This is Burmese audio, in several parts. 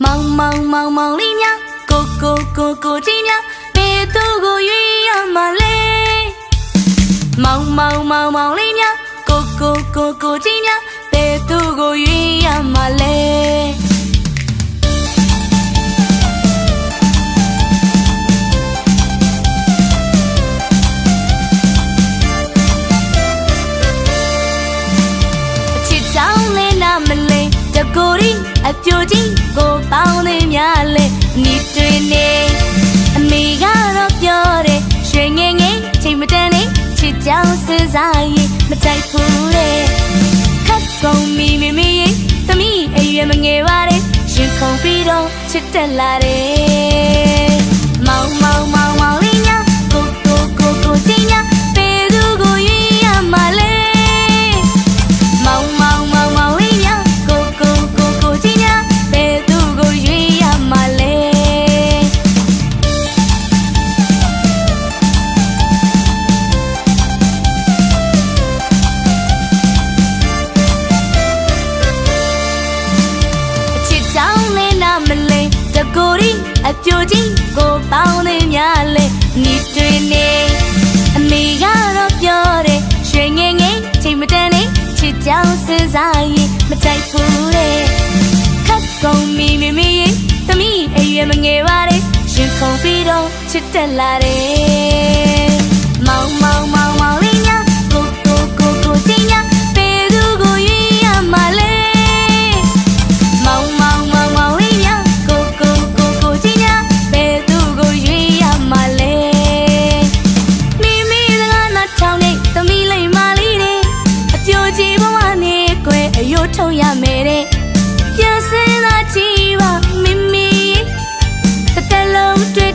မောင်လေးများကိုကြီးများဘယ်သူကိုရွေးရမှာလဲမောင်လေးများကိုကြီးများဘယ်သူကိုရွေးရမှာလဲကိုရီအပြိုကြီးကိုပေါင်းနေများလဲနီတွေနေအမေကတော့ပြောတယ်ရွှေငယ်ငယ်ချိန်မတန်နေချစ်ကြောင်စင်စားရင်မတိုက်ဘူးတဲ့ခတ်ကုန်မီမေရင်သမီးအရွယ်မငယ်ပါတဲ့ရှင်ခုံပြီးတော့ချစ်တက်လာတယ်မောင်လေးညာကိုကြီးညာဘယ်သူကိုရွေးရမှာလဲမောင်လေးညာကိုရီအပြိုကြီးကိုပေါင်းနေများလဲနီတွေနေအမေကတော့ပြောတယ်ရွှေငယ်ငယ်ချိန်မတန်နေချစ်ကြောင်စင်စားရင်မတိုက်ဘူးတဲ့ခတ်ကုန်မီမေရင်သမီးအရွယ်မငယ်ပါတဲ့ရှင်ခုံပြီးတော့ချစ်တက်လာတယ်မောင်လေးညာကိုကြီးညာဘယ်သူကိုရွေးရမှာလဲမောင်လေးညာထုံရမယ်တဲ့ပြန်စင်းသာကြည့်ပါမမေတစ်သက်လုံးတွေ့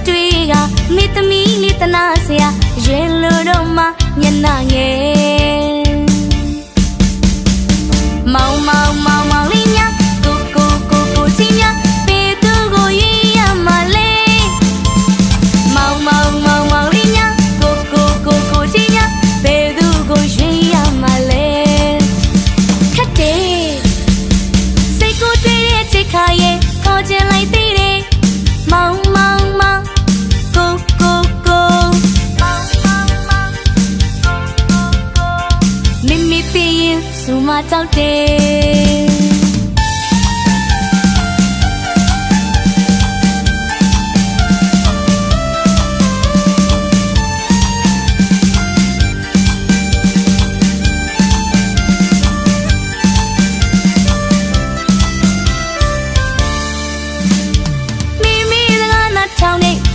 ကမိသမီးလေးတနာစရာရင်လိုတော့မှညနာငယ်မောင်လေးညာကိုကြီးညာဘယ်သူကိုရွေးရမှာလဲမောင်လေးညာကိုကြီးညာဘယ်သူကိုရွေးရမှာလဲခတ်တယ်ခါရဲ့ခေါ်ချင်လိုက်သေးတယ်မောင်ကိုမိသိရင်စူမကြောက်တယ်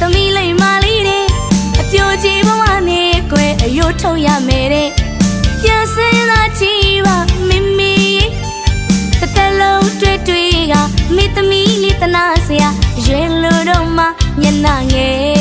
သမီးလေးမလေးတဲ့အပြိုကြီးဘဝနဲ့ကွယ်အယိုးထုံရမယ်တဲ့ပြန်စင်းသာကြည့်ပါမမေတစ်သက်လုံးတွေ့ကမိသမီးလေးတနာစရာရွယ်လို့တော့မှညနာငယ်